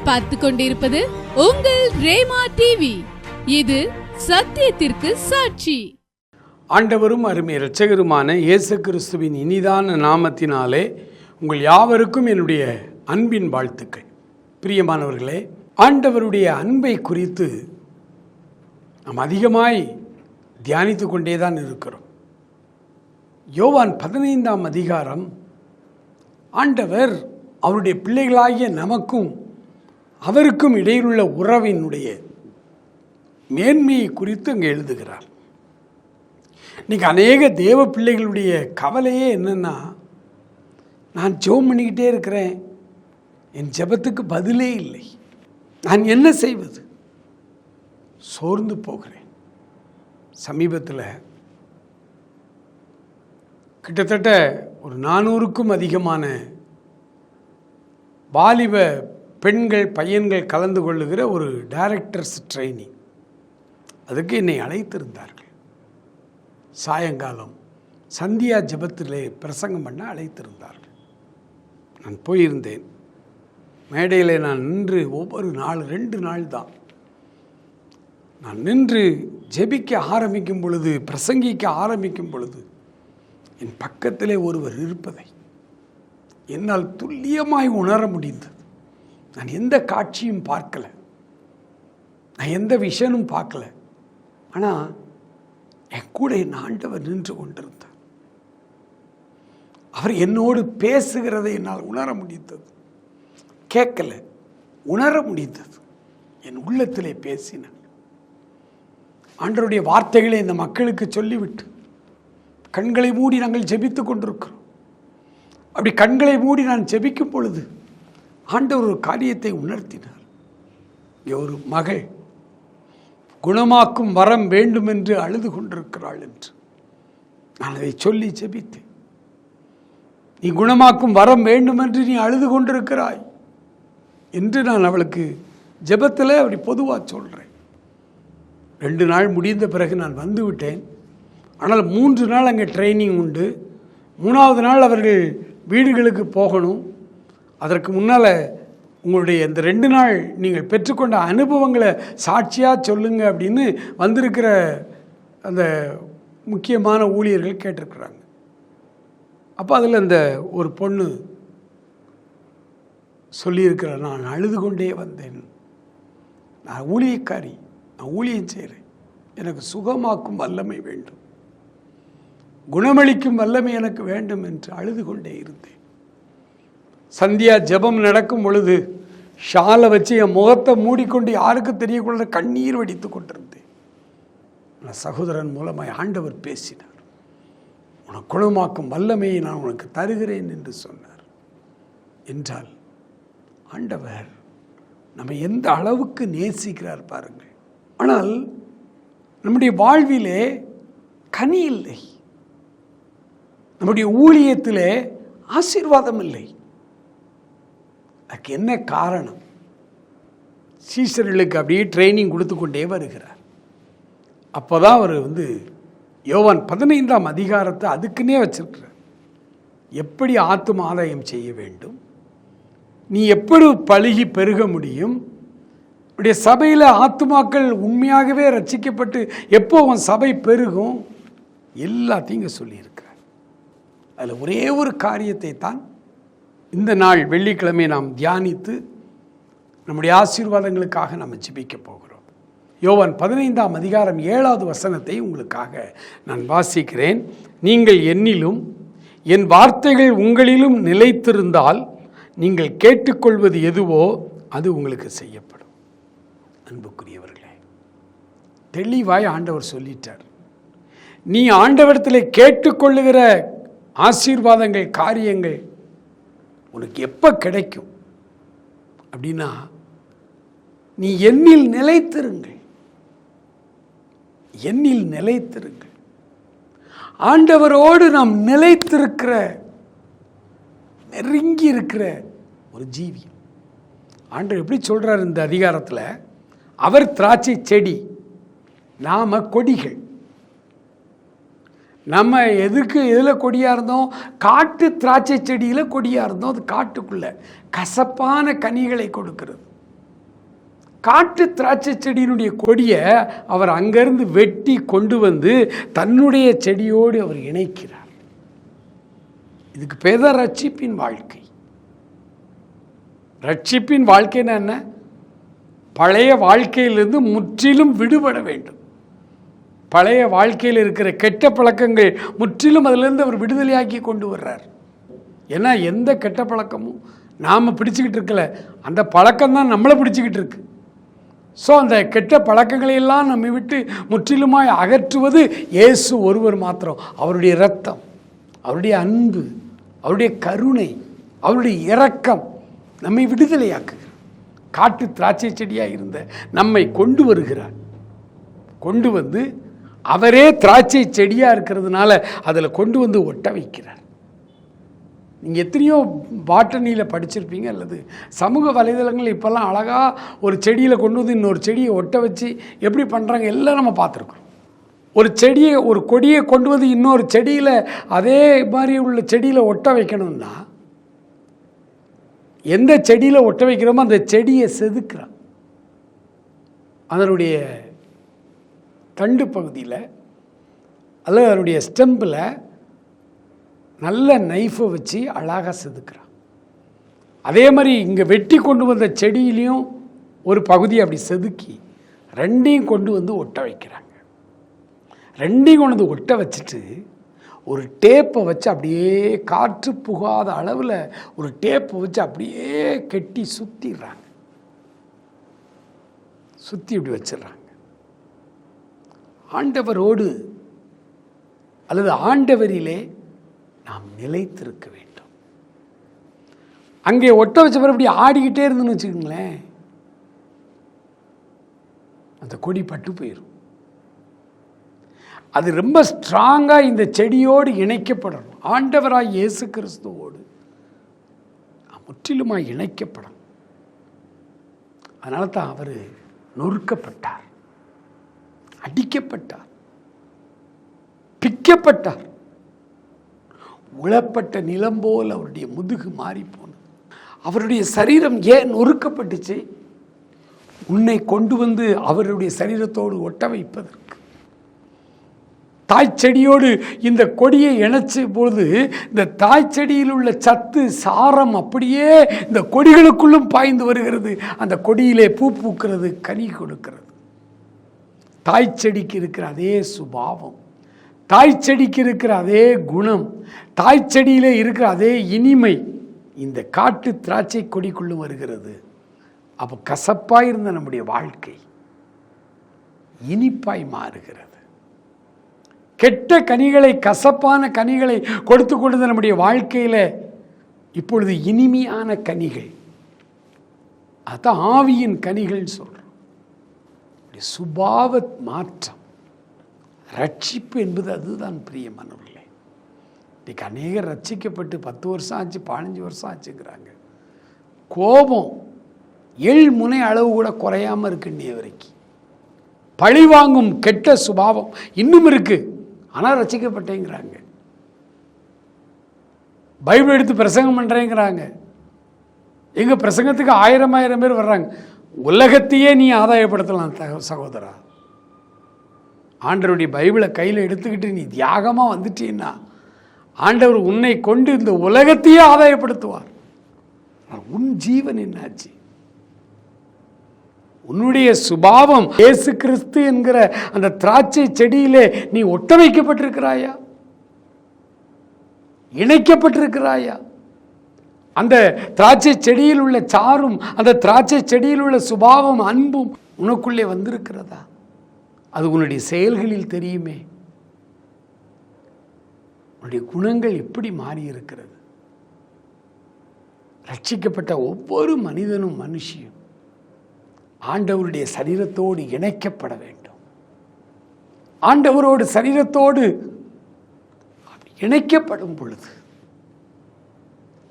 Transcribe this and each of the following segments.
நீங்கள் பார்த்து கொண்டிருப்பது உங்கள் ரேமா டிவி. இது சத்தியத்திற்கு சாட்சி. ஆண்டவரும் அருமை இரட்சகருமான இயேசு கிறிஸ்துவின் இனிதான நாமத்தினாலே உங்கள் யாவருக்கும் என்னுடைய அன்பின் வாழ்த்துக்கள். பிரியமானவர்களே, ஆண்டவருடைய அன்பை குறித்து நாம் அதிகமாய் தியானித்து கொண்டே தான் இருக்கிறோம். யோவான் 15ஆம் அதிகாரம் ஆண்டவர் அவருடைய பிள்ளைகளாகிய நமக்கும் அவருக்கும் இடையிலுள்ள உறவினுடைய மேன்மையை குறித்து அங்கே எழுதுகிறார். இன்றைக்கி அநேக தேவ பிள்ளைகளுடைய கவலையே என்னென்னா, நான் ஜெபம் பண்ணிக்கிட்டே இருக்கிறேன், என் ஜெபத்துக்கு பதிலே இல்லை, நான் என்ன செய்வது, சோர்ந்து போகிறேன். சமீபத்தில் கிட்டத்தட்ட ஒரு 400க்கும் அதிகமான வாலிப பெண்கள் பையன்கள் கலந்து கொள்ளுகிற ஒரு டைரக்டர்ஸ் ட்ரைனிங், அதுக்கு என்னை அழைத்திருந்தார்கள். சாயங்காலம் சந்தியா ஜெபத்திலே பிரசங்கம் பண்ண அழைத்திருந்தார்கள். நான் போயிருந்தேன். மேடையில் நான் நின்று ஒவ்வொரு நாள் 2 நாள் தான் நான் நின்று ஜெபிக்க ஆரம்பிக்கும் பொழுது, பிரசங்கிக்க ஆரம்பிக்கும் பொழுது என் பக்கத்திலே ஒருவர் இருப்பதை என்னால் துல்லியமாய் உணர முடிந்தது. நான் எந்த காட்சியும் பார்க்கலை, நான் எந்த விஷனும் பார்க்கல, ஆனால் என் கூட என் ஆண்டவர் நின்று கொண்டிருந்தார். அவர் என்னோடு பேசுகிறதை என்னால் உணர முடிந்தது. கேட்கல, உணர முடிந்தது. என் உள்ளத்திலே பேசினார். ஆண்டவருடைய வார்த்தைகளை இந்த மக்களுக்கு சொல்லிவிட்டு கண்களை மூடி நாங்கள் ஜெபித்து கொண்டிருக்கிறோம். அப்படி கண்களை மூடி நான் ஜெபிக்கும் பொழுது ஆண்டவர் ஒரு காரியத்தை உணர்த்தினார். இங்கே ஒரு மகள் குணமாக்கும் வரம் வேண்டும் என்று அழுது கொண்டிருக்கிறாள் என்று நான் அதை சொல்லி ஜெபித்தேன். நீ குணமாக்கும் வரம் வேண்டும் என்று நீ அழுது கொண்டிருக்கிறாய் என்று நான் அவளுக்கு ஜெபத்தில் அப்படி பொதுவாக சொல்கிறேன். 2 நாள் முடிந்த பிறகு நான் வந்து விட்டேன். ஆனால் 3 நாள் அங்கே ட்ரைனிங் உண்டு. 3ஆவது நாள் அவர்கள் வீடுகளுக்கு போகணும். அதற்கு முன்னால் உங்களுடைய இந்த 2 நாள் நீங்கள் பெற்றுக்கொண்ட அனுபவங்களை சாட்சியாக சொல்லுங்க அப்படின்னு வந்திருக்கிற அந்த முக்கியமான ஊழியர்கள் கேட்டிருக்கிறாங்க. அப்போ அதில் அந்த ஒரு பொண்ணு சொல்லியிருக்கிறார், நான் அழுது கொண்டே வந்தேன், நான் ஊழியக்காரி, நான் ஊழியம் செய்கிறேன், எனக்கு சுகமாக்கும் வல்லமை வேண்டும், குணமளிக்கும் வல்லமை எனக்கு வேண்டும் என்று அழுது கொண்டே இருந்தேன். சந்தியா ஜெபம் நடக்கும் பொழுது ஷாலை வச்சு என் முகத்தை மூடிக்கொண்டு யாருக்கு தெரியக்கூடாத கண்ணீர் வடித்து கொண்டிருந்தேன். சகோதரன் மூலமாய் ஆண்டவர் பேசினார். உனக்கு குணமாக்கும் வல்லமையை நான் உனக்கு தருகிறேன் என்று சொன்னார். என்றால் ஆண்டவர் நம்ம எந்த அளவுக்கு நேசிக்கிறார் பாருங்கள். ஆனால் நம்முடைய வாழ்விலே கனி இல்லை, நம்முடைய ஊழியத்திலே ஆசீர்வாதம் இல்லை. அதுக்கு என்ன காரணம்? சீஷர்களுக்கு அப்படியே ட்ரைனிங் கொடுத்து கொண்டே வருகிறார். அப்போ தான் அவர் யோவான் 15ஆம் அதிகாரத்தை அதுக்குன்னே வச்சிருக்கிறார். எப்படி ஆத்தும ஆதாயம் செய்ய வேண்டும், நீ எப்படி பழுகி பெருக முடியும், உடைய சபையில் ஆத்துமாக்கள் உண்மையாகவே ரட்சிக்கப்பட்டு எப்போ உன் சபை பெருகும், எல்லாத்தையும் இங்கே சொல்லியிருக்கிறார். அதில் ஒரே ஒரு காரியத்தை தான் இந்த நாள் வெள்ளிக்கிழமை நாம் தியானித்து நம்முடைய ஆசீர்வாதங்களுக்காக நாம் ஜெபிக்க போகிறோம். யோவான் 15ஆம் அதிகாரம் 7வது வசனத்தை உங்களுக்காக நான் வாசிக்கிறேன். நீங்கள் என்னிலும் என் வார்த்தைகள் உங்களிலும் நிலைத்திருந்தால் நீங்கள் கேட்டுக்கொள்வது எதுவோ அது உங்களுக்கு செய்யப்படும். அன்புக்குரியவர்களே, தெளிவாய் ஆண்டவர் சொல்லிட்டார். நீ ஆண்டவரிடத்தில் கேட்டுக்கொள்ளுகிற ஆசீர்வாதங்கள், காரியங்கள் உனக்கு எப்போ கிடைக்கும் அப்படின்னா, நீ என்னில் நிலைத்திருங்கள், என்னில் நிலைத்திருங்கள். ஆண்டவரோடு நாம் நிலைத்திருக்கிற, நெருங்கி இருக்கிற ஒரு ஜீவி. ஆண்டவர் எப்படி சொல்றார் இந்த அதிகாரத்தில்? அவர் திராட்சை செடி, நாம கொடிகள். நம்ம எதில் கொடியாக இருந்தோம்? காட்டு திராட்சை செடியில் கொடியாக இருந்தோம். அது காட்டுக்குள்ளே கசப்பான கனிகளை கொடுக்கிறது. காட்டு திராட்சை செடியினுடைய கொடியை அவர் அங்கிருந்து வெட்டி கொண்டு வந்து தன்னுடைய செடியோடு அவர் இணைக்கிறார். இதுக்கு பேர் தான் ரட்சிப்பின் வாழ்க்கை. ரட்சிப்பின் வாழ்க்கைன்னா என்ன? பழைய வாழ்க்கையிலிருந்து முற்றிலும் விடுபட வேண்டும். பழைய வாழ்க்கையில் இருக்கிற கெட்ட பழக்கங்கள் முற்றிலும் அதிலிருந்து அவர் விடுதலையாக்கி கொண்டு வர்றார். ஏன்னா எந்த கெட்ட பழக்கமும் நாம் பிடிச்சிக்கிட்டு இருக்கல, அந்த பழக்கம்தான் நம்மளை பிடிச்சிக்கிட்டு இருக்கு. ஸோ அந்த கெட்ட பழக்கங்களையெல்லாம் நம்மை விட்டு முற்றிலுமாய் அகற்றுவது இயேசு ஒருவர் மாத்திரம். அவருடைய இரத்தம், அவருடைய அன்பு, அவருடைய கருணை, அவருடைய இரக்கம் நம்மை விடுதலையாக்குகிறார். காட்டு திராட்சை செடியாக இருந்த நம்மை கொண்டு வருகிறார். கொண்டு வந்து அவரே திராட்சை செடியாக இருக்கிறதுனால அதில் கொண்டு வந்து ஒட்ட வைக்கிறார். நீங்கள் எத்தனையோ பாட்டனியில் படிச்சிருப்பீங்க, அல்லது சமூக வலைதளங்கள் இப்போல்லாம் அழகாக ஒரு செடியில் கொண்டு வந்து இன்னொரு செடியை ஒட்ட வச்சு எப்படி பண்ணுறாங்க எல்லாம் நம்ம பார்த்துருக்கோம். ஒரு செடியை, ஒரு கொடியை கொண்டு வந்து இன்னொரு செடியில் அதே மாதிரி உள்ள செடியில் ஒட்ட வைக்கணும்னா எந்த செடியில் ஒட்ட வைக்கிறோமோ அந்த செடியை செதுக்குறான். அதனுடைய தண்டு பகுதியில் அல்லது அதனுடைய ஸ்டெம்பில் நல்ல நைஃபை வச்சு அழகாக செதுக்குறான். அதே மாதிரி இங்கே வெட்டி கொண்டு வந்த செடியிலையும் ஒரு பகுதியை அப்படி செதுக்கி ரெண்டையும் கொண்டு வந்து ஒட்ட வைக்கிறாங்க. ரெண்டையும் கொண்டு வந்து ஒட்ட வச்சுட்டு ஒரு டேப்பை வச்சு அப்படியே காற்று புகாத அளவில் ஒரு டேப்பை வச்சு அப்படியே கெட்டி சுற்றிடுறாங்க. சுற்றி இப்படி வச்சிடுறாங்க. ஆண்டவரோடு அல்லது ஆண்டவரிலே நாம் நிலைத்திருக்க வேண்டும். அங்கே ஒட்ட வச்ச பிறகு இப்படி ஆடிக்கிட்டே இருந்துன்னு வச்சுக்கோங்களேன், அந்த கொடி பட்டு போயிடும். அது ரொம்ப ஸ்ட்ராங்காக இந்த செடியோடு இணைக்கப்படணும். ஆண்டவராய் இயேசு கிறிஸ்துவோடு முற்றிலுமாய் இணைக்கப்படணும். அதனால தான் அவர் நொறுக்கப்பட்டார், அடிக்கப்பட்டார், பிக்கப்பட்டார். உளப்பட்ட நிலம் போல் அவருடைய முதுகு மாறி போனது. அவருடைய சரீரம் ஏன் நொறுக்கப்பட்டுச்சு? உன்னை கொண்டு வந்து அவருடைய சரீரத்தோடு ஒட்ட வைப்பதற்கு. தாய்ச்செடியோடு இந்த கொடியை இணைச்ச போது இந்த தாய்ச்செடியில் உள்ள சத்து, சாரம் அப்படியே இந்த கொடிகளுக்குள்ளும் பாய்ந்து வருகிறது. அந்த கொடியிலே பூ பூக்கிறது, கனி கொடுக்கிறது. தாய்ச்செடிக்கு இருக்கிற அதே சுபாவம், தாய்ச்செடிக்கு இருக்கிற அதே குணம், தாய்ச்செடியிலே இருக்கிற அதே இனிமை இந்த காட்டு திராட்சை கொடிக்குள்ளும் வருகிறது. அப்போ கசப்பாய் இருந்த நம்முடைய வாழ்க்கை இனிப்பாய் மாறுகிறது. கெட்ட கனிகளை, கசப்பான கனிகளை கொடுத்து கொண்டது நம்முடைய வாழ்க்கையில் இப்பொழுது இனிமையான கனிகள், அதான் ஆவியின் கனிகள் சொல்றோம். சுபாவ மாற்றம், ரட்சிப்பு என்பது அதுதான் பிரியமானவர்களே. இன்றைக்கு அநேகர் ரட்சிக்கப்பட்டு 10 வருஷம் ஆச்சு, 15 வருஷம் ஆச்சுங்கிறாங்க. கோபம் முனை அளவு கூட குறையாமல் இருக்கு. இன்னைய வரைக்கும் பழி வாங்கும் கெட்ட சுபாவம் இன்னும் இருக்கு. ஆனால் ரட்சிக்கப்பட்டேங்கிறாங்க. பைபிள் எடுத்து பிரசங்கம் பண்ணுறேங்கிறாங்க. எங்கள் பிரசங்கத்துக்கு 1000 பேர் வர்றாங்க. உலகத்தையே நீ ஆதாயப்படுத்தலாம் சகோதரா. ஆண்டவருடைய பைபிளை கையில் எடுத்துக்கிட்டு நீ தியாகமாக வந்துட்டீன்னா ஆண்டவர் உன்னை கொண்டு இந்த உலகத்தையே ஆதாயப்படுத்துவார். உன் ஜீவன் என்னாச்சு? உன்னுடைய சுபாவம் இயேசு கிறிஸ்து என்கிற அந்த திராட்சை செடியிலே நீ ஒட்ட வைக்கப்பட்டிருக்கிறாயா? இணைக்கப்பட்டிருக்கிறாயா? அந்த திராட்சை செடியில் உள்ள சாரும், அந்த திராட்சை செடியில் உள்ள சுபாவம், அன்பும் உனக்குள்ளே வந்திருக்கிறதா? அது உன்னுடைய செயல்களில் தெரியுமே. உன்னுடைய குணங்கள் எப்படி மாறி இருக்கிறது? ரட்சிக்கப்பட்ட ஒவ்வொரு மனிதனும் மனுஷியும் ஆண்டவருடைய சரீரத்தோடு இணைக்கப்பட வேண்டும். ஆண்டவரோடு சரீரத்தோடு இணைக்கப்படும் பொழுது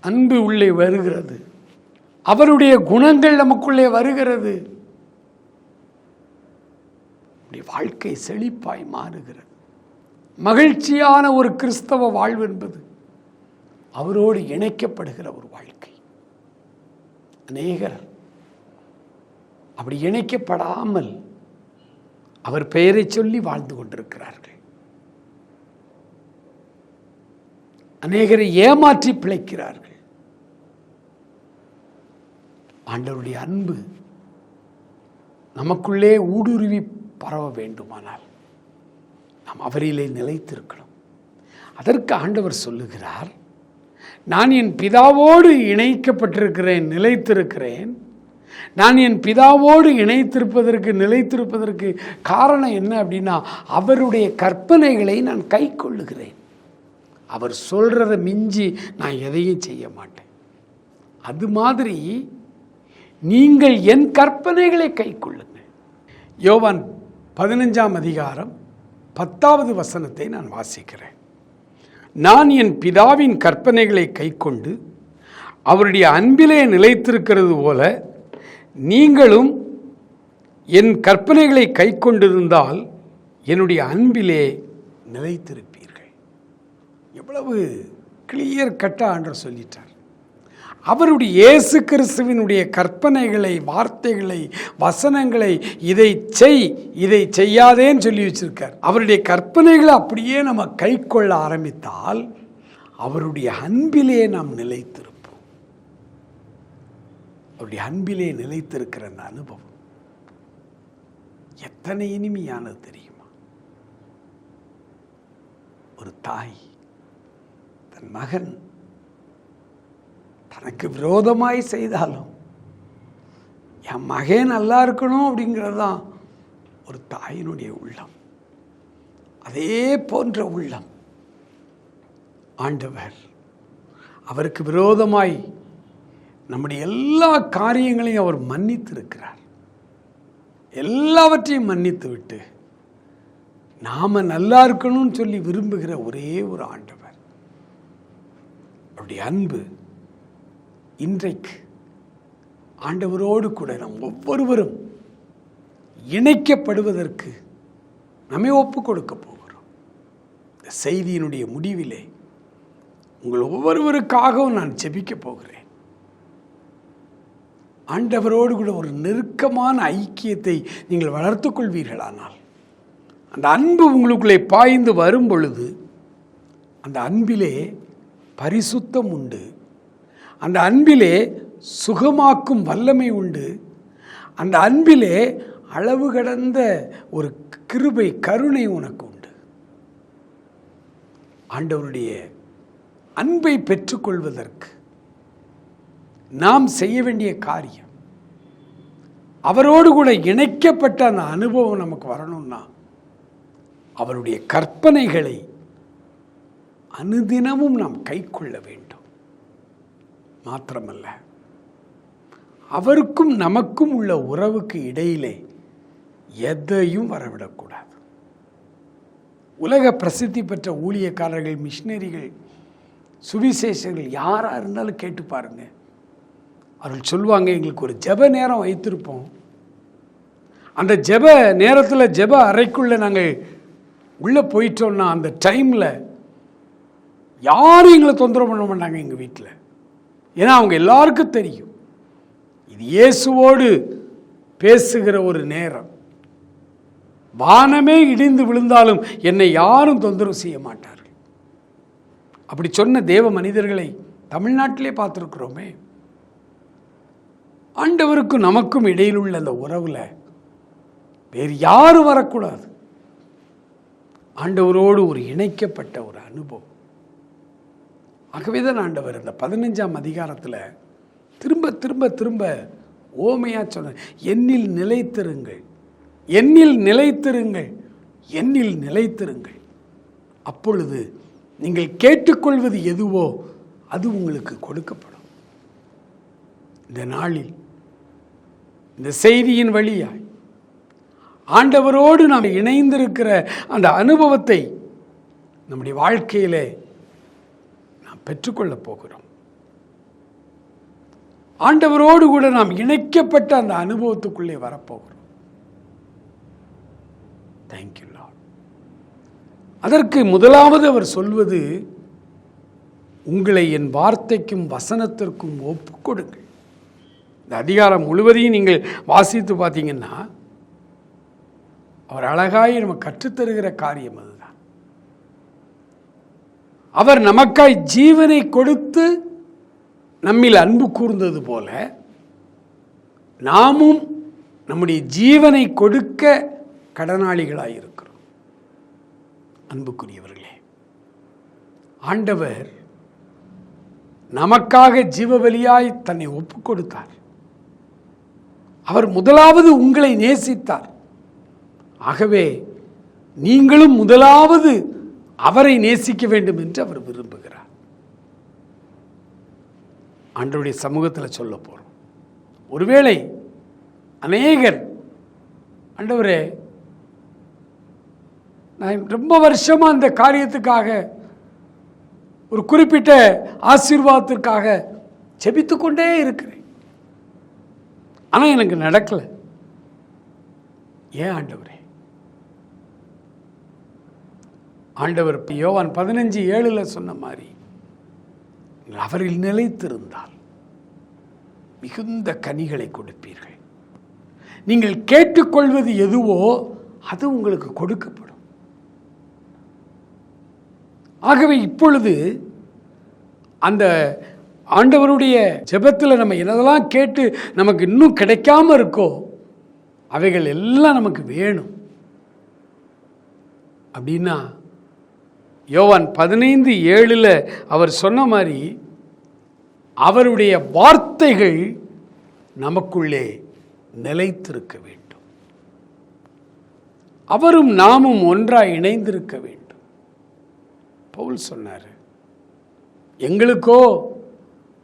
அன்பு உள்ளே வருகிறது, அவருடைய குணங்கள் நமக்குள்ளே வருகிறது, வாழ்க்கை செழிப்பாய் மாறுகிறது. மகிழ்ச்சியான ஒரு கிறிஸ்தவ வாழ்வு என்பது அவரோடு இணைக்கப்படுகிற ஒரு வாழ்க்கை. அநேகர் அப்படி இணைக்கப்படாமல் அவர் பெயரை சொல்லி வாழ்ந்து கொண்டிருக்கிறார்கள். அநேகரை ஏமாற்றி பிழைக்கிறார்கள். ஆண்டவருடைய அன்பு நமக்குள்ளே ஊடுருவி பரவ வேண்டுமானால் நாம் அவரிலே நிலைத்திருக்கணும். அதற்கு ஆண்டவர் சொல்லுகிறார், நான் என் பிதாவோடு இணைக்கப்பட்டிருக்கிறேன், நிலைத்திருக்கிறேன். நான் என் பிதாவோடு நிலைத்திருப்பதற்கு காரணம் என்ன அப்படின்னா, அவருடைய கற்பனைகளை நான் கை கொள்ளுகிறேன். அவர் சொல்கிறத மிஞ்சி நான் எதையும் செய்ய மாட்டேன். அது மாதிரி நீங்கள் என் கற்பனைகளை கை கொள்ளுங்கள். யோவான் 15ஆம் அதிகாரம் 10வது வசனத்தை நான் வாசிக்கிறேன். நான் என் பிதாவின் கற்பனைகளை கை கொண்டு அவருடைய அன்பிலே நிலைத்திருக்கிறது போல நீங்களும் என் கற்பனைகளை கை கொண்டிருந்தால் என்னுடைய அன்பிலே நிலைத்திருப்பீர்கள். எவ்வளவு கிளியர் கட்டா என்று சொல்லிட்டார். அவருடைய இயேசு கிறிஸ்துவினுடைய கற்பனைகளை, வார்த்தைகளை, வசனங்களை, இதை செய், இதை செய்யாதேன்னு சொல்லி வச்சிருக்கார். அவருடைய கற்பனைகளை அப்படியே நம்ம கை கொள்ள ஆரம்பித்தால் அவருடைய அன்பிலே நாம் நிலைத்திருப்போம். அவருடைய அன்பிலே நிலைத்திருக்கிற அந்த அனுபவம் எத்தனை இனிமையானது தெரியுமா? ஒரு தாய் தன் மகன் தனக்கு விரோதமாய் செய்தாலும் என் மகன் நல்லா இருக்கணும் அப்படிங்கிறது தான் ஒரு தாயினுடைய உள்ளம். அதே போன்ற உள்ளம் ஆண்டவர் அவருக்கு விரோதமாய் நம்முடைய எல்லா காரியங்களையும் அவர் மன்னித்திருக்கிறார். எல்லாவற்றையும் மன்னித்து விட்டு நாம நல்லா இருக்கணும்னு சொல்லி விரும்புகிற ஒரே ஒரு ஆண்டவர். அவருடைய அன்பு இன்றைக்கு ஆண்டவரோடு கூட நம் ஒவ்வொருவரும் இணைக்கப்படுவதற்கு நம்மை ஒப்பு கொடுக்க போகிறோம். இந்த செய்தியினுடைய முடிவிலே உங்கள் ஒவ்வொருவருக்காகவும் நான் ஜெபிக்க போகிறேன். ஆண்டவரோடு கூட ஒரு நெருக்கமான ஐக்கியத்தை நீங்கள் வளர்த்துக் கொள்வீர்களானால், அந்த அன்பு உங்களுக்குள்ளே பாய்ந்து வரும் பொழுது அந்த அன்பிலே பரிசுத்தம் உண்டு, அந்த அன்பிலே சுகமாக்கும் வல்லமை உண்டு, அந்த அன்பிலே அளவு கடந்த ஒரு கிருபை, கருணை உனக்கு உண்டு. ஆண்டவருடைய அன்பை பெற்றுக்கொள்வதற்கு நாம் செய்ய வேண்டிய காரியம், அவரோடு கூட இணைக்கப்பட்ட அந்த அனுபவம் நமக்கு வரணும்னா அவருடைய கற்பனைகளை அனுதினமும் நாம் கை கொள்ள வேண்டும். மாத்திரமல்ல, அவருக்கும் நமக்கும் உள்ள உறவுக்கு இடையிலே எதையும் வரவிடக்கூடாது. உலக பிரசித்தி பெற்ற ஊழியக்காரர்கள், மிஷினரிகள், சுவிசேஷர்கள் யாராக இருந்தாலும் கேட்டு பாருங்க. அவர்கள் சொல்லுவாங்க, எங்களுக்கு ஒரு ஜெப நேரம் வைத்திருப்போம், அந்த ஜெப நேரத்தில் ஜெப அறைக்குள்ளே நாங்கள் உள்ளே போயிட்டோம்னா அந்த டைமில் யாரும் எங்களை தொந்தரவு பண்ண மாட்டாங்க எங்கள் வீட்டில். ஏன்னா அவங்க எல்லாருக்கும் தெரியும் இது இயேசுவோடு பேசுகிற ஒரு நேரம். வானமே இடிந்து விழுந்தாலும் என்னை யாரும் தொந்தரவு செய்ய மாட்டார்கள். அப்படி சொன்ன தேவ மனிதர்களை தமிழ்நாட்டிலே பார்த்துருக்குறோமே. ஆண்டவருக்கும் நமக்கும் இடையில் உள்ள அந்த உறவுல வேறு யாரும் வரக்கூடாது. ஆண்டவரோடு ஒரு இணைக்கப்பட்ட ஒரு அனுபவம். ஆகவேதான் ஆண்டவர் இந்த 15ஆம் அதிகாரத்தில் திரும்ப திரும்ப திரும்ப ஓமையா சொன்ன, என்னில் நிலைத்திருங்கள், என்னில் நிலைத்திருங்கள், என்னில் நிலைத்திருங்கள். அப்பொழுது நீங்கள் கேட்டுக்கொள்வது எதுவோ அது உங்களுக்கு கொடுக்கப்படும். இந்த நாளில் இந்த செய்தியின் வழியாய் ஆண்டவரோடு நாம் இணைந்திருக்கிற அந்த அனுபவத்தை நம்முடைய வாழ்க்கையிலே நாம் பெற்றுக்கொள்ளப் போகிறோம். ஆண்டவரோடு கூட நாம் இணைக்கப்பட்ட அந்த அனுபவத்துக்குள்ளே வரப்போகிறோம். Thank you Lord. அதற்கு முதலாவது அவர் சொல்வது, உங்களை என் வார்த்தைக்கும் வசனத்திற்கும் ஒப்புக்கொடுங்கள். இந்த அதிகாரம் முழுவதையும் நீங்கள் வாசித்து பார்த்தீங்கன்னா அவர் அழகாய் நம்ம கற்றுத்தருகிற காரியம் அதுதான். அவர் நமக்காய் ஜீவனை கொடுத்து நம்மில் அன்பு கூர்ந்தது போல நாமும் நம்முடைய ஜீவனை கொடுக்க கடனாளிகளாய் இருக்கிறோம். அன்புக்குரியவர்களே, ஆண்டவர் நமக்காக ஜீவபலியாய் தன்னை ஒப்பு கொடுத்தார். அவர் முதலாவது உங்களை நேசித்தார். ஆகவே நீங்களும் முதலாவது அவரை நேசிக்க வேண்டும் என்று அவர் விரும்புகிறார். ஆண்டவருடைய சமூகத்தில் சொல்ல போறோம். ஒருவேளை அநேகர், ஆண்டவரே நான் ரொம்ப வருஷமா அந்த காரியத்துக்காக, ஒரு குறிப்பிட்ட ஆசீர்வாதத்திற்காக ஜெபித்து கொண்டே இருக்கிறேன், ஆனால் எனக்கு நடக்கலை. ஏன் ஆண்டவரே? ஆண்டவர் யோவான் 15:7 சொன்ன மாதிரி அவரில் நிலைத்திருந்தால் மிகுந்த கனிகளை கொடுப்பீர்கள். நீங்கள் கேட்டுக்கொள்வது எதுவோ அது உங்களுக்கு கொடுக்கப்படும். ஆகவே இப்பொழுது அந்த ஆண்டவருடைய ஜெபத்தில் நம்ம என்னதெல்லாம் கேட்டு நமக்கு இன்னும் கிடைக்காம இருக்கோ அவைகள் எல்லாம் நமக்கு வேணும். அப்படின்னா யோவான் 15:7 அவர் சொன்ன மாதிரி அவருடைய வார்த்தைகள் நமக்குள்ளே நிலைத்திருக்க வேண்டும். அவரும் நாமும் ஒன்றாய் இணைந்திருக்க வேண்டும். பவுல் சொன்னார், எங்களுக்கோ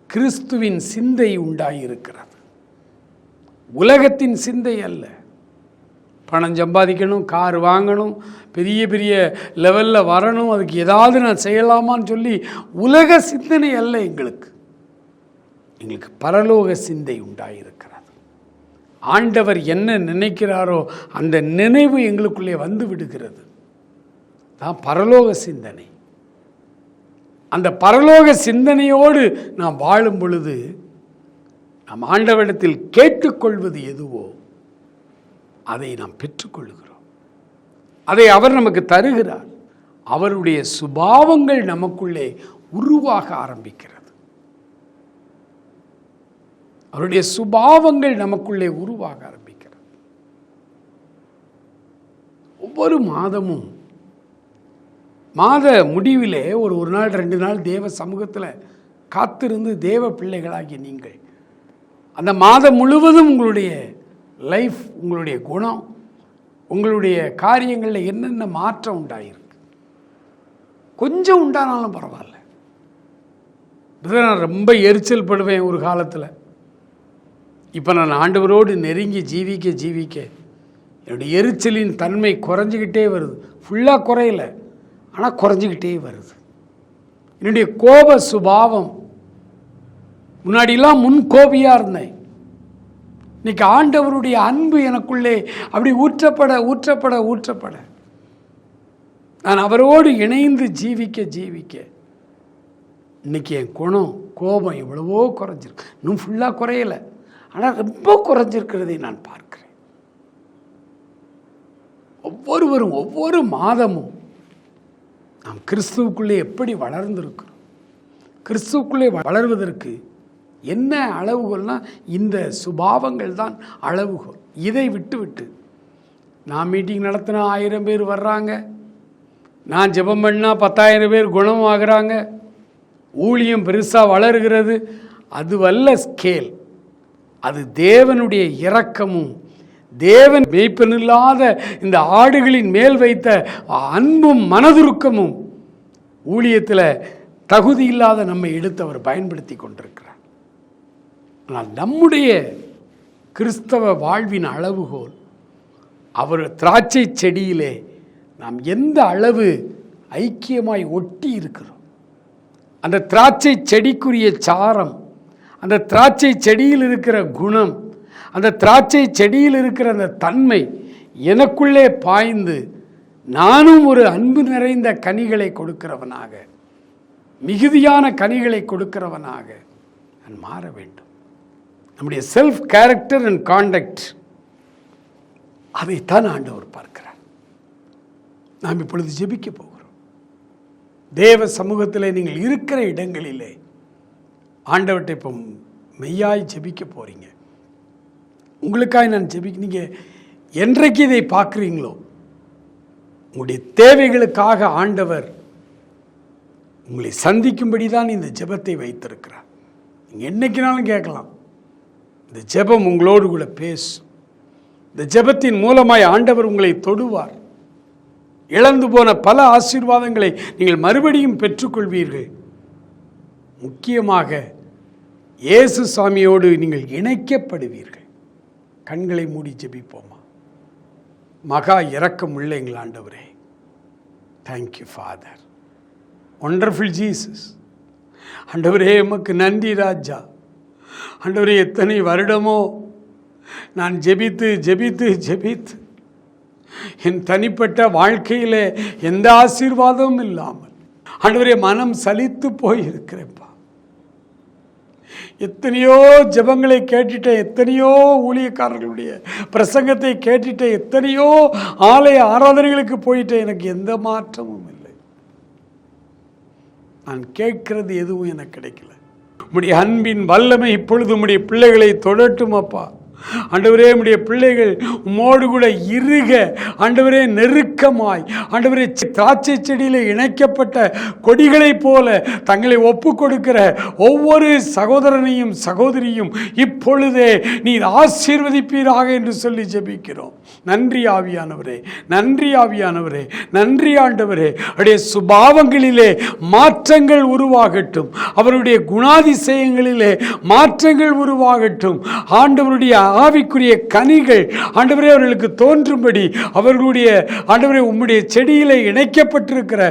கிறிஸ்துவின் சிந்தை உண்டாயிருக்கிறது, உலகத்தின் சிந்தை அல்ல. பணம் சம்பாதிக்கணும், கார் வாங்கணும், பெரிய பெரிய லெவலில் வரணும், அதுக்கு ஏதாவது நான் செய்யலாமான்னு சொல்லி உலக சிந்தனை அல்ல எங்களுக்கு. எங்களுக்கு பரலோக சிந்தை உண்டாயிருக்கிறது. ஆண்டவர் என்ன நினைக்கிறாரோ அந்த நினைவு எங்களுக்குள்ளே வந்து விடுகிறது. தான் பரலோக சிந்தனை. அந்த பரலோக சிந்தனையோடு நாம் வாழும் பொழுது நாம் ஆண்டவரிடத்தில் கேட்டுக்கொள்வது எதுவோ அதை நாம் பெற்றுக்கொள்கிறோம். அதை அவர் நமக்கு தருகிறார். அவருடைய சுபாவங்கள் நமக்குள்ளே உருவாக ஆரம்பிக்கிறது. அவருடைய சுபாவங்கள் நமக்குள்ளே உருவாக ஆரம்பிக்கிறது. ஒவ்வொரு மாதமும் மாத முடிவிலே ஒரு நாள் 2 நாள் தேவ சமூகத்தில் காத்திருந்து தேவ பிள்ளைகளாகிய நீங்கள் அந்த மாதம் முழுவதும் உங்களுடைய லைஃப், உங்களுடைய குணம், உங்களுடைய காரியங்களில் என்னென்ன மாற்றம் உண்டாயிருக்கு, கொஞ்சம் உண்டானாலும் பரவாயில்ல. நான் ரொம்ப எரிச்சல் படுவேன் ஒரு காலத்தில். இப்போ நான் ஆண்டவரோடு நெருங்கி ஜீவிக்க என்னுடைய எரிச்சலின் தன்மை குறைஞ்சிக்கிட்டே வருது. ஃபுல்லாக குறையல, ஆனால் குறைஞ்சிக்கிட்டே வருது. என்னுடைய கோப சுபாவம், முன்னாடிலாம் முன் கோபியாக இருந்தேன். இன்னைக்கு ஆண்டவருடைய அன்பு எனக்குள்ளே அப்படி ஊற்றப்பட நான் அவரோடு இணைந்து ஜீவிக்க இன்னைக்கு என் குணம், கோபம் எவ்வளவோ குறைஞ்சிருக்கு. இன்னும் ஃபுல்லாக குறையலை, ஆனால் ரொம்ப குறைஞ்சிருக்கிறதை நான் பார்க்கிறேன். ஒவ்வொருவரும் ஒவ்வொரு மாதமும் நாம் கிறிஸ்துவுக்குள்ளே எப்படி வளர்ந்திருக்கிறோம், கிறிஸ்துவுக்குள்ளே வளர்வதற்கு என்ன அளவுகோல்னா இந்த சுபாவங்கள் தான் அளவுகோல். இதை விட்டு நான் மீட்டிங் நடத்தினா 1000 பேர் வர்றாங்க, நான் ஜெபம் பண்ணால் 10,000 பேர் குணமாகறாங்க, ஊழியம் பெருசாக வளர்கிறது, அதுவல்ல ஸ்கேல். அது தேவனுடைய இரக்கமும் தேவன் மேய்ப்பனில்லாத இந்த ஆடுகளின் மேல் வைத்த அன்பும் மனதுருக்கமும் ஊழியத்தில் தகுதி இல்லாத நம்மை எடுத்து அவர் பயன்படுத்தி கொண்டிருக்கிறார். ஆனால் நம்முடைய கிறிஸ்தவ வாழ்வின் அளவுகோல் அவர் திராட்சை செடியிலே நாம் எந்த அளவு ஐக்கியமாய் ஒட்டி இருக்கிறோம், அந்த திராட்சை செடிக்குரிய சாரம், அந்த திராட்சை செடியில் இருக்கிற குணம், அந்த திராட்சை செடியில் இருக்கிற அந்த தன்மை எனக்குள்ளே பாய்ந்து நானும் ஒரு அன்பு நிறைந்த கனிகளை கொடுக்கிறவனாக, மிகுதியான கனிகளை கொடுக்கிறவனாக நான் மாற வேண்டும். நம்முடைய செல்ஃப் கேரக்டர் அண்ட் காண்டக்ட், அதைத்தான் ஆண்டவர் பார்க்கிறார். நாம் இப்பொழுது ஜெபிக்க போகிறோம். தேவ சமூகத்தில் நீங்கள் இருக்கிற இடங்களிலே ஆண்டவர்கிட்ட இப்போ மெய்யாய் ஜெபிக்க போகிறீங்க. உங்களுக்காக நான் நீங்கள் என்றைக்கு இதை பார்க்குறீங்களோ, உங்களுடைய தேவைகளுக்காக ஆண்டவர் உங்களை சந்திக்கும்படி தான் இந்த ஜெபத்தை வைத்திருக்கிறார். நீங்கள் என்னைக்குனாலும் கேட்கலாம். இந்த ஜெபம் உங்களோடு கூட பேசும். இந்த ஜெபத்தின் மூலமாய் ஆண்டவர் உங்களை தொடுவார். இழந்து போன பல ஆசீர்வாதங்களை நீங்கள் மறுபடியும் பெற்றுக்கொள்வீர்கள். முக்கியமாக இயேசு சாமியோடு நீங்கள் இணைக்கப்படுவீர்கள். கண்களை மூடி ஜெபிப்போமா? மகா இரக்கம் உள்ள எங்கள் ஆண்டவரே, தேங்க்யூ ஃபாதர், ஒண்டர்ஃபுல் ஜீசஸ். ஆண்டவரே எமக்கு நன்றி ராஜா. ஆண்டவரே, எத்தனை வருடமோ நான் ஜெபித்து ஜெபித்து ஜெபித்து என் தனிப்பட்ட வாழ்க்கையில் எந்த ஆசீர்வாதமும் இல்லாமல் ஆண்டவரே மனம் சலித்து போயிருக்கிறேன்ப்பா. எத்தனையோ ஜெபங்களை கேட்டுட்டேன், எத்தனையோ ஊழியக்காரர்களுடைய பிரசங்கத்தை கேட்டுட்டேன், எத்தனையோ ஆலய ஆராதனைகளுக்கு போயிட்டேன். எனக்கு எந்த மாற்றமும் இல்லை. நான் கேட்கிறது எதுவும் எனக்கு கிடைக்கல. உம்முடைய அன்பின் வல்லமை இப்பொழுது உம்முடைய பிள்ளைகளை தொடட்டும் அப்பா. ஆண்டவரே, உம்முடைய பிள்ளைகள் உம்மோடு கூட இறுக, ஆண்டவரே நெருக்கமாய், ஆண்டவரே திராட்சை செடியில் இணைக்கப்பட்ட கொடிகளைப் போல தங்களை ஒப்பு கொடுக்கிற ஒவ்வொரு சகோதரனையும் சகோதரியும் இப்பொழுதே நீர் ஆசீர்வதிப்பீராக என்று சொல்லி ஜெபிக்கிறோம். நன்றி ஆவியானவரே, நன்றி ஆவியானவரே, நன்றி ஆண்டவரே. அவருடைய சுபாவங்களிலே மாற்றங்கள் உருவாகட்டும், அவருடைய குணாதிசயங்களிலே மாற்றங்கள் உருவாகட்டும். ஆண்டவருடைய ஆவிக்குரிய கனிகள் ஆண்டவரே அவர்களுக்கு தோன்றும்படி அவர்களுடைய ஆண்டவரே உம்முடைய செடியிலே இணைக்கப்பட்டிருக்கிற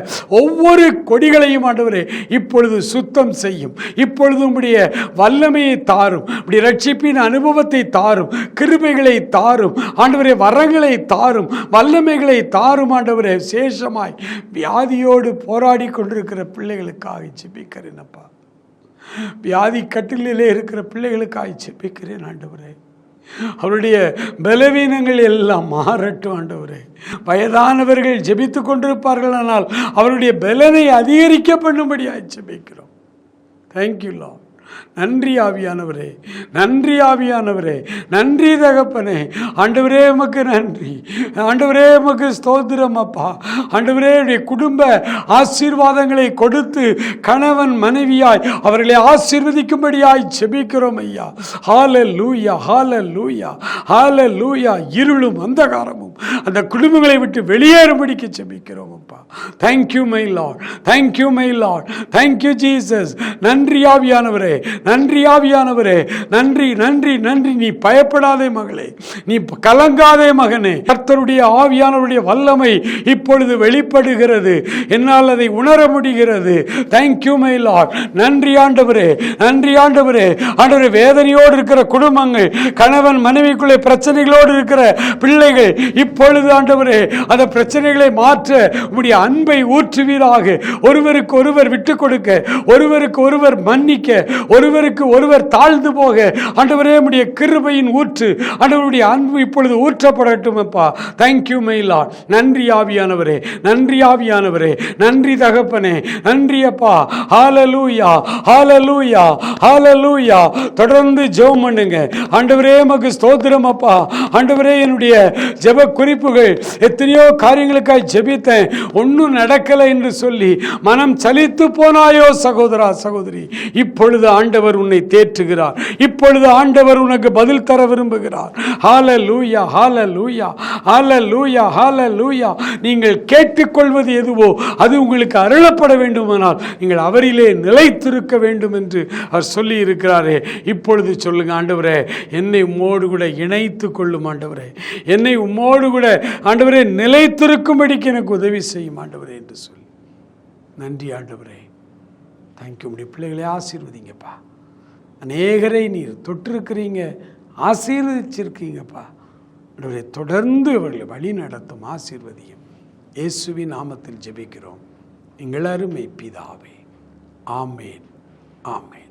ஒவ்வொரு கொடிகளையும் ஆண்டவரே இப்பொழுது சுத்தம் செய்யும். இப்பொழுது உம்முடைய வல்லமையை தாரும், உம்முடைய ரட்சிப்பின் அனுபவத்தை தாரும், கிருபைகளை தாரும் ஆண்டவரே, வரங்களை தாரும், வல்லமைகளை தாரும் ஆண்டவரே. விசேஷமாய் வியாதியோடு போராடி கொண்டிருக்கிற பிள்ளைகளுக்காக ஜெபிக்கிறேன் அப்பா. வியாதி கட்டிலே இருக்கிற பிள்ளைகளுக்காக ஜெபிக்கிறேன் ஆண்டவரே. அவருடைய பலவீனங்கள் எல்லாம் மாறட்டும் ஆண்டவரே. வயதானவர்கள் ஜெபித்து கொண்டிருப்பார்கள், ஆனால் அவருடைய பலனை அதிகரிக்க பண்ணும்படியாக ஜெபிக்கிறோம். Thank you Lord. நன்றி ஆவியானவரே, நன்றி ஆவியானவரே, நன்றி தகப்பனே. ஆண்டவரே உமக்கு நன்றி, ஆண்டவரே உமக்கு ஸ்தோத்திரம் அப்பா. ஆண்டவரே உடைய குடும்ப ஆசீர்வாதங்களை கொடுத்து கணவன் மனைவியாய் அவர்களை ஆசீர்வதிக்கும்படியாய் ஜெபிக்கிறோம் ஐயா. ஹல்லேலூயா, ஹல்லேலூயா, ஹல்லேலூயா. இருளும் அந்தகாரமும் அந்த குடும்பங்களை விட்டு வெளியேறும்படிக்கு ஜெபிக்கிறோம் அப்பா. Thank you my Lord, thank you my Lord, thank you Jesus. நன்றி ஆவியானவரே, நன்றி ஆவியானவரே, நன்றி நன்றி நன்றி. நீ பயப்படாதே மகளே, நீ கலங்காதே மகனே. கர்த்தருடைய ஆவியானவருடைய வல்லமை இப்பொழுது வெளிப்படுகிறது, என்னால் அதை உணர முடிகிறது. Thank you my Lord. நன்றி ஆண்டவரே, நன்றி ஆண்டவரே. ஆண்டவரே, வேதனையோடு இருக்கிற குடும்பங்கள், கணவன் மனைவிக்குள்ளே பிரச்சனைகளோடு இருக்கிற பிள்ளைகள் இப்பொழுது ஆண்டவரே அந்த பிரச்சனைகளை மாற்ற உம்முடைய அன்பை ஊற்றுவீராக. ஒருவருக்கு ஒருவர் விட்டு கொடுக்க, ஒருவருக்கு ஒருவர் மன்னிக்க, ஒருவருக்கு ஒருவர் தாழ்ந்து போக ஆண்டவரே உம்முடைய கிருபையின் ஊற்று, ஆண்டவருடைய அன்பு இப்பொழுது ஊற்றப்படட்டும் அப்பா. Thank you my Lord. நன்றி ஆவியானவரே, நன்றி ஆவியானவரே, நன்றி தகப்பனே, நன்றி அப்பா. ஹல்லேலூயா, ஹல்லேலூயா, ஹல்லேலூயா. தொடர்ந்து ஜெபம் பண்ணுங்க ஆண்டவரே. உமக்கு ஸ்தோத்திரம் அப்பா. ஆண்டவரே, என்னுடைய ஜெப குறிப்புகள் எத்தனையோ காரியங்களுக்காக ஜெபித்தேன், ஒன்றும் நடக்கலை என்று சொல்லி மனம் சலித்து போனாயோ சகோதரா சகோதரி, இப்பொழுது ஆண்டவர் உன்னை தேற்றுகிறார். இப்பொழுது ஆண்டவர் உனக்கு பதில் தர விரும்புகிறார். ஹல்லேலூயா, ஹல்லேலூயா, ஹல்லேலூயா, ஹல்லேலூயா. நீங்கள் கேட்டுக்கொள்வது எதுவோ அது உங்களுக்கு அருளப்பட வேண்டுமானால் நீங்கள் அவரிலே நிலைத்திருக்க வேண்டும் என்று அவர் சொல்லி இருக்கிறாரே. இப்பொழுது சொல்லுங்க, ஆண்டவரே என்னை உம்மோடு கூட இணைத்து கொள்ளும் ஆண்டவரே, என்னை உம்மோடு கூட ஆண்டவரே நிலைத்திருக்கும்படிக்கு எனக்கு உதவி செய்யும் ஆண்டவரே என்று சொல்லி. நன்றி ஆண்டவரே, தேங்க்யூ. உடைய பிள்ளைகளை ஆசீர்வதிங்கப்பா. அநேகரை நீர் தொட்டிருக்கிறீங்க, ஆசீர்வதிச்சிருக்கீங்கப்பா. ஆண்டவரே, தொடர்ந்து அவர்களை வழி நடத்தும், ஆசீர்வதியும். இயேசுவின் நாமத்தில் ஜெபிக்கிறோம் எங்கள் அருமை பிதாவே. ஆமேன், ஆமேன்.